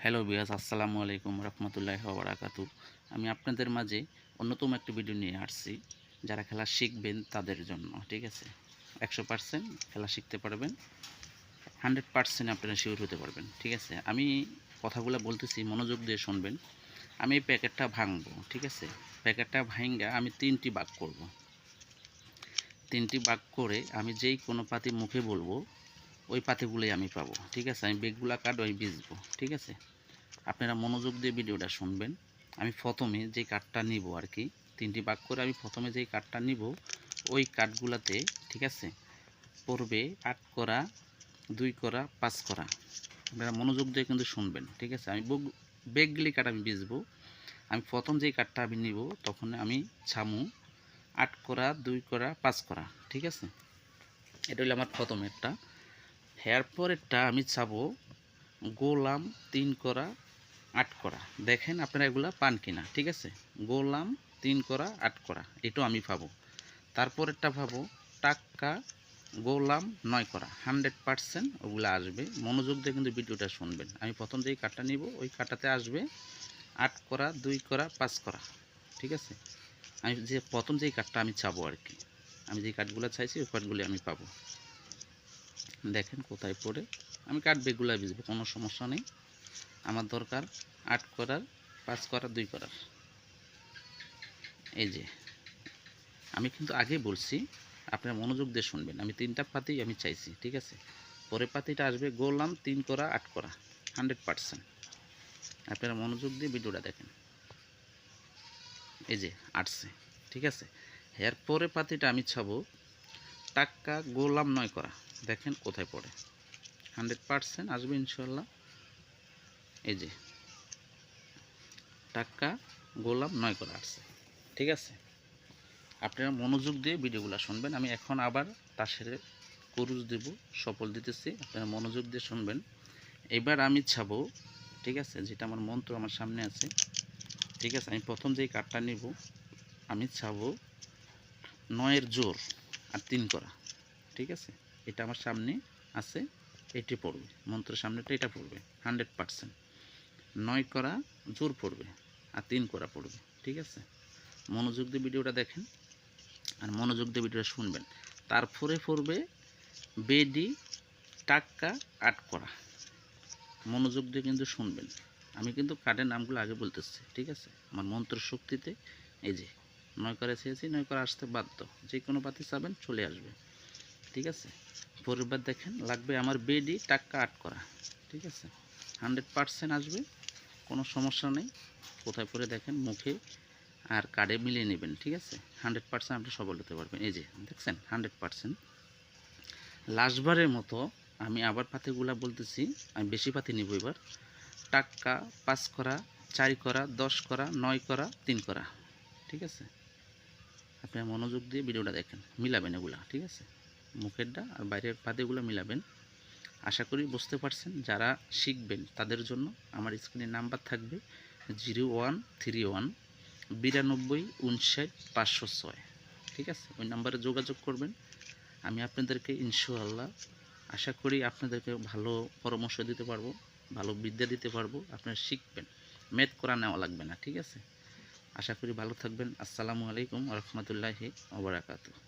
Hello বিয়াস, আসসালামু আলাইকুম রহমতুল্লাহি ওয়া বারাকাতু। আমি আপনাদের মাঝে অন্যতম একটি ভিডিও নিয়ে আসছি, যারা খেলা শিখবেন তাদের জন্য। ঠিক আছে, 100% খেলা শিখতে পারবেন, 100% আপনারা শিওর হতে পারবেন। ঠিক আছে, আমি কথাগুলো বলতেছি, মনোযোগ দিয়ে শুনবেন। আমি এই প্যাকেটটা ভাঙবো। ঠিক আছে, প্যাকেটটা ভাঙ্গা আমি 3টি ভাগ করব। 3টি ভাগ করে আমি যেই কোনো পাতি মুখে বলবো, ওই পাতিগুলোই আমি পাবো। ঠিক আছে, আমি বেগগুলা কাটবো, আমি ভিজবো। ঠিক আছে, আপনারা মনোযোগ দিয়ে ভিডিওটা শুনবেন। আমি প্রথমে যে কাঠটা নিব আর কি, 3টি ভাগ করে আমি প্রথমে যেই কাঠটা নিব, ওই কাঠগুলাতে ঠিক আছে পড়বে 8 করা, 2 করা, 5 করা। আপনারা মনোযোগ দিয়ে কিন্তু শুনবেন। ঠিক আছে, আমি বেগগুলি কাঠ আমি বেচবো। আমি প্রথম যেই কাঠটা আমি নিব, তখন আমি ছামু 8 করা, 2 করা, 5 করা। ঠিক আছে, এটা হলো আমার প্রথমেরটা। এর পরেরটা আমি চাবো গোলাম 3 করা, 8 করা। দেখেন আপনারা এগুলা পান কিনা। ঠিক আছে, গোলাম 3 করা, 8 করা, এটাও আমি পাবো। তারপরেরটা পাবো টাক্কা গোলাম 9 করা, 100% ওগুলো আসবে। মনোযোগ দিয়ে কিন্তু ভিডিওটা শুনবেন। আমি প্রথম যেই কাঠটা নিব, ওই কাঠটাতে আসবে 8 করা, 2 করা, 5 করা। ঠিক আছে, আমি যে প্রথম যেই কাঠটা আমি চাবো আর কি, আমি যেই কাঠগুলো চাইছি ওই কাঠগুলি আমি পাবো। দেখেন কোথায় পড়ে, আমি কাঠ বেগুলা বুঝবো, কোনো সমস্যা নেই। আমার দরকার 8 করার, 5 করার, 2 করার। এই যে আমি কিন্তু আগেই বলছি, আপনারা মনোযোগ দিয়ে শুনবেন। আমি 3টা পাতি আমি চাইছি। ঠিক আছে, পরের পাতিটা আসবে গোলাম 3 করা, 8 করা, 100%। আপনারা মনোযোগ দিয়ে ভিডিওটা দেখেন। এই যে আসছে। ঠিক আছে, এর পরে পাতিটা আমি ছাবো টাক্কা গোলাম 9 করা। দেখেন কোথায় পড়ে, 100% আসবে ইনশাল্লাহ। এই যে টাক্কা গোলাম 9 করা আসছে। ঠিক আছে, আপনারা মনোযোগ দিয়ে ভিডিওগুলো শুনবেন। আমি এখন আবার তার সাথে কুরুজ দেব, সফল দিতেছি, আপনারা মনোযোগ দিয়ে শুনবেন। এবার আমি ছাবো, ঠিক আছে, যেটা আমার মন্ত্র আমার সামনে আছে। ঠিক আছে, আমি প্রথম যেই কার্ডটা নিব, আমি ছাবো 9-এর জোর আর 3 করা। ঠিক আছে, এটা আমার সামনে আছে, এটি পড়বে, মন্ত্রের সামনেটা এটা পড়বে 100%। 9 করা জোর পড়বে আর 3 করা পড়বে। ঠিক আছে, মনোযোগ দিয়ে ভিডিওটা দেখেন আর মনোযোগ দিয়ে ভিডিওটা শুনবেন। তারপরে পড়বে বেডি টাক্কা 8 করা। মনোযোগ দিয়ে কিন্তু শুনবেন। আমি কিন্তু কার্ডের নামগুলো আগে বলতেছি। ঠিক আছে, আমার মন্ত্র শক্তিতে এই যে 9 করা চেয়েছি, 9 করা আসতে বাধ্য, যে কোনো পাতি চাবেন চলে আসবে। ঠিক আছে, পরেরবার দেখেন লাগবে আমার বেডি টাক্কা 8 করা। ঠিক আছে, 100% আসবে, কোনো সমস্যা নেই। কোথায় পরে দেখেন মুখে আর কার্ডে মিলিয়ে নেবেন। ঠিক আছে, 100% আপনি সফল হতে পারবেন। এই যে দেখছেন 100%। লাস্টবারের মতো আমি আবার পাতিগুলা বলতেছি, আমি বেশি পাতি নিব এবার। টাক্কা 5 করা, 4 করা, 10 করা, 9 করা, 3 করা। ঠিক আছে, আপনি মনোযোগ দিয়ে ভিডিওটা দেখেন, মিলাবেন এগুলা। ঠিক আছে, মুখেরটা আর বাইরের পাতিগুলো মিলাবেন। আশা করি বুঝতে পারছেন। যারা শিখবেন তাদের জন্য আমার স্ক্রিনে নাম্বার থাকবে 0131 92 59 506। ঠিক আছে, ওই নাম্বারে যোগাযোগ করবেন। আমি আপনাদেরকে ইনশাআল্লাহ আশা করি আপনাদেরকে ভালো পরামর্শ দিতে পারবো, ভালো বিদ্যা দিতে পারবো। আপনারা শিখবেন, ম্যাথ করা নেওয়া লাগবে না। ঠিক আছে, আশা করি ভালো থাকবেন। আসসালামু আলাইকুম ওয়া রাহমাতুল্লাহি ওয়া বারাকাতুহু।